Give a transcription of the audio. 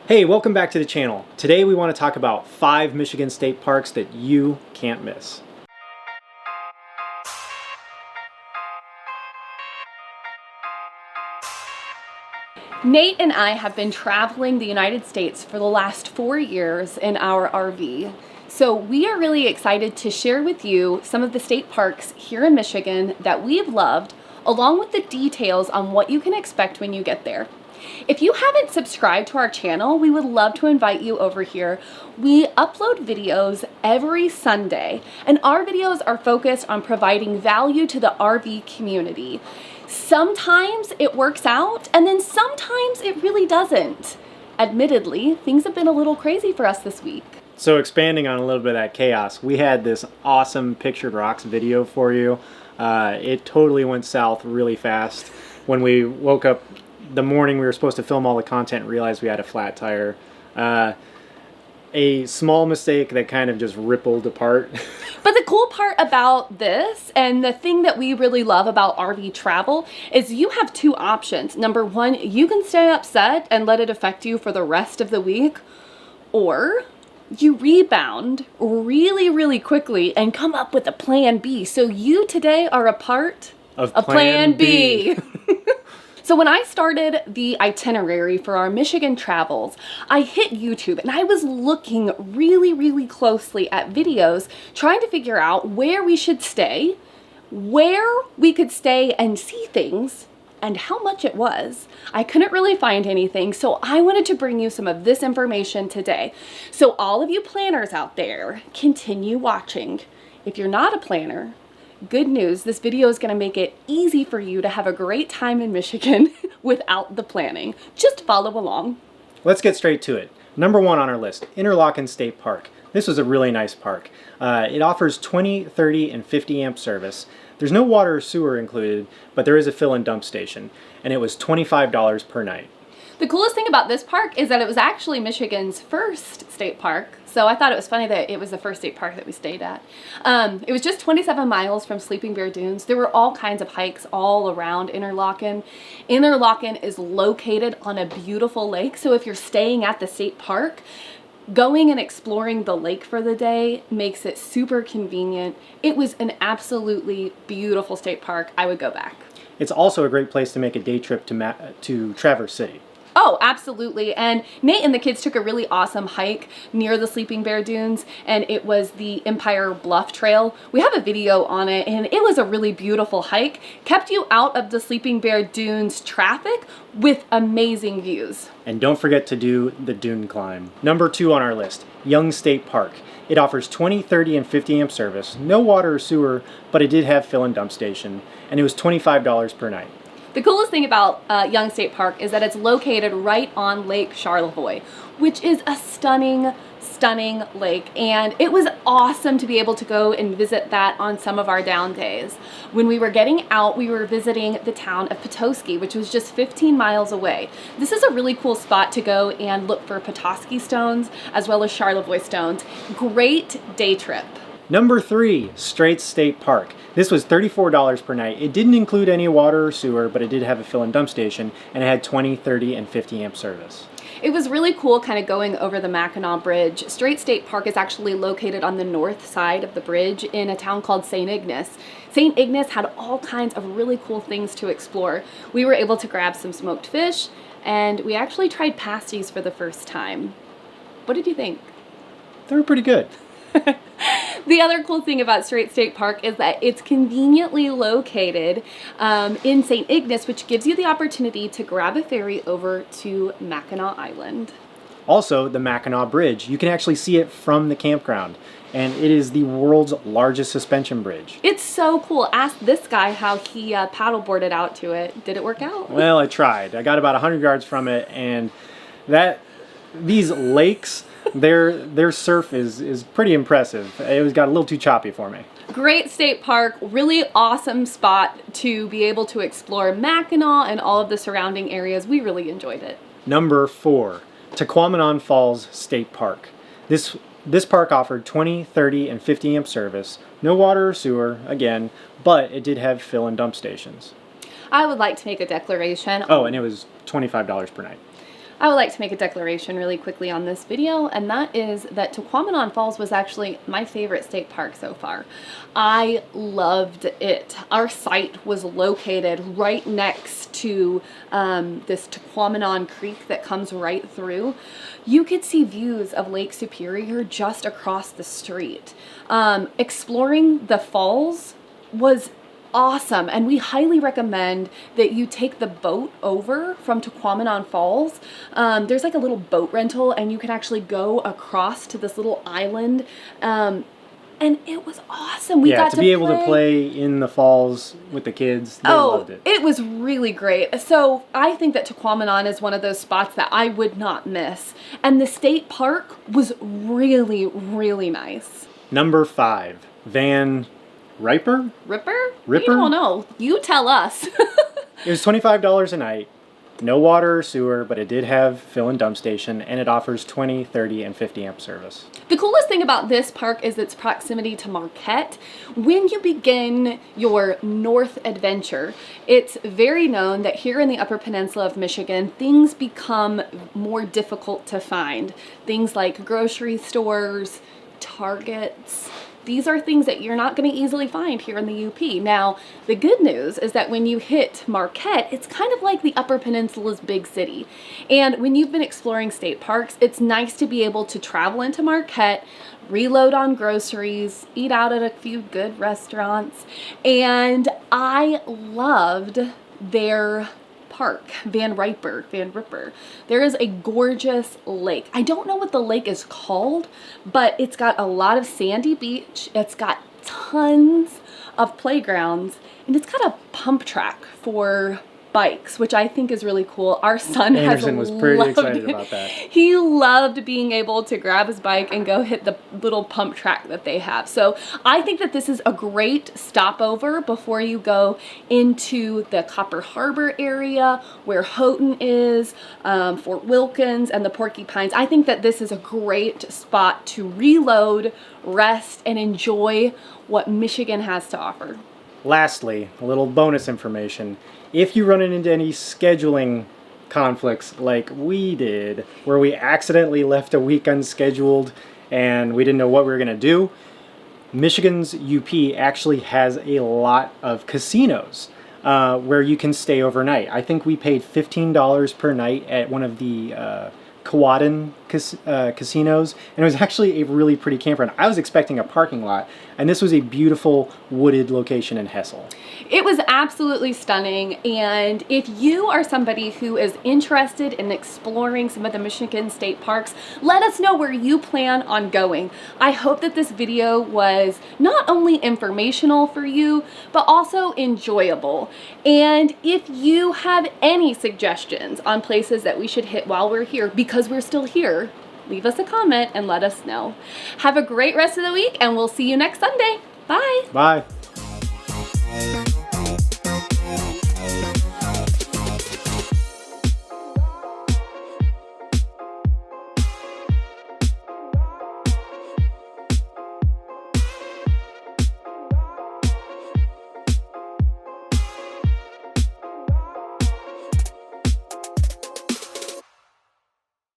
Hey, welcome back to the channel. Today we want to talk about 5 Michigan state parks that you can't miss. Nate and I have been traveling the United States for the last 4 years in our RV. So we are really excited to share with you some of the state parks here in Michigan that we've loved, along with the details on what you can expect when you get there. If you haven't subscribed to our channel, we would love to invite you over here. We upload videos every Sunday, and our videos are focused on providing value to the RV community. Sometimes it works out, and then sometimes it really doesn't. Admittedly, things have been a little crazy for us this week. So expanding on a little bit of that chaos, we had this awesome Pictured Rocks video for you. It totally went south really fast. When we woke up the morning we were supposed to film all the content and realized we had a flat tire. A small mistake that kind of just rippled apart. But the cool part about this, and the thing that we really love about RV travel, is you have two options. Number one, you can stay upset and let it affect you for the rest of the week, or you rebound really, really quickly and come up with a plan B. So you today are a part of plan B. So when I started the itinerary for our Michigan travels, I hit YouTube and I was looking really, really closely at videos, trying to figure out where we should stay, where we could stay and see things, and how much it was. I couldn't really find anything, so I wanted to bring you some of this information today. So all of you planners out there, continue watching. If you're not a planner, good news, this video is going to make it easy for you to have a great time in Michigan without the planning. Just follow along. Let's get straight to it. Number 1 on our list, Interlochen State Park. This was a really nice park. It offers 20, 30, and 50 amp service. There's no water or sewer included, but there is a fill and dump station, and it was $25 per night. The coolest thing about this park is that it was actually Michigan's first state park. So I thought it was funny that it was the first state park that we stayed at. It was just 27 miles from Sleeping Bear Dunes. There were all kinds of hikes all around Interlochen. Interlochen is located on a beautiful lake. So if you're staying at the state park, going and exploring the lake for the day makes it super convenient. It was an absolutely beautiful state park. I would go back. It's also a great place to make a day trip to Traverse City. Oh, absolutely. And Nate and the kids took a really awesome hike near the Sleeping Bear Dunes, and it was the Empire Bluff Trail. We have a video on it, and it was a really beautiful hike. Kept you out of the Sleeping Bear Dunes traffic with amazing views. And don't forget to do the dune climb. Number 2 on our list, Young State Park. It offers 20, 30, and 50 amp service. No water or sewer, but it did have fill and dump station, and it was $25 per night. The coolest thing about Young State Park is that it's located right on Lake Charlevoix, which is a stunning, stunning lake, and it was awesome to be able to go and visit that on some of our down days. When we were getting out, we were visiting the town of Petoskey, which was just 15 miles away. This is a really cool spot to go and look for Petoskey stones as well as Charlevoix stones. Great day trip. Number 3, Straits State Park. This was $34 per night. It didn't include any water or sewer, but it did have a fill and dump station, and it had 20, 30, and 50 amp service. It was really cool kind of going over the Mackinac Bridge. Straits State Park is actually located on the north side of the bridge in a town called St. Ignace. St. Ignace had all kinds of really cool things to explore. We were able to grab some smoked fish, and we actually tried pasties for the first time. What did you think? They were pretty good. The other cool thing about Straits State Park is that it's conveniently located in St. Ignace, which gives you the opportunity to grab a ferry over to Mackinac Island. Also, the Mackinac Bridge. You can actually see it from the campground, and it is the world's largest suspension bridge. It's so cool. Ask this guy how he paddleboarded out to it. Did it work out? Well, I tried. I got about 100 yards from it, and these lakes, their surf is pretty impressive. It was got a little too choppy for me. Great state park, really awesome spot to be able to explore Mackinac and all of the surrounding areas. We really enjoyed it. Number 4, Tahquamenon Falls State Park. This park offered 20, 30, and 50 amp service. No water or sewer, again, but it did have fill and dump stations. I would like to make a declaration. Oh, and it was $25 per night. I would like to make a declaration really quickly on this video, and that is that Tequamanon Falls was actually my favorite state park so far. I loved it. Our site was located right next to this Tequamanon Creek that comes right through. You could see views of Lake Superior just across the street. Exploring the falls was awesome, and we highly recommend that you take the boat over from Tequamanon Falls. There's like a little boat rental, and you can actually go across to this little island, and it was awesome. We got to be able to play in the falls with the kids. They loved it. It was really great. So I think that Tequamanon is one of those spots that I would not miss, and the state park was really, really nice. Number 5, Van Ripper? Ripper? We don't know. You tell us. It was $25 a night. No water or sewer, but it did have fill and dump station, and it offers 20, 30, and 50 amp service. The coolest thing about this park is its proximity to Marquette. When you begin your north adventure, it's very known that here in the Upper Peninsula of Michigan, things become more difficult to find. Things like grocery stores, Targets. These are things that you're not going to easily find here in the UP. Now, the good news is that when you hit Marquette, it's kind of like the Upper Peninsula's big city. And when you've been exploring state parks, it's nice to be able to travel into Marquette, reload on groceries, eat out at a few good restaurants. And I loved their park, Van Ripper. There is a gorgeous lake. I don't know what the lake is called, but it's got a lot of sandy beach. It's got tons of playgrounds, and it's got a pump track for bikes, which I think is really cool. Our son Anderson was pretty excited about that. He loved being able to grab his bike and go hit the little pump track that they have. So I think that this is a great stopover before you go into the Copper Harbor area where Houghton is, Fort Wilkins, and the Porcupines. I think that this is a great spot to reload, rest, and enjoy what Michigan has to offer. Lastly, a little bonus information. If you run into any scheduling conflicts like we did, where we accidentally left a week unscheduled and we didn't know what we were going to do, Michigan's UP actually has a lot of casinos where you can stay overnight. I think we paid $15 per night at one of the Kewadin casinos, and it was actually a really pretty campground. I was expecting a parking lot, and this was a beautiful wooded location in Hessel. It was absolutely stunning, and if you are somebody who is interested in exploring some of the Michigan state parks, let us know where you plan on going. I hope that this video was not only informational for you, but also enjoyable. And if you have any suggestions on places that we should hit while we're here, because we're still here, leave us a comment and let us know. Have a great rest of the week, and we'll see you next Sunday. Bye. Bye.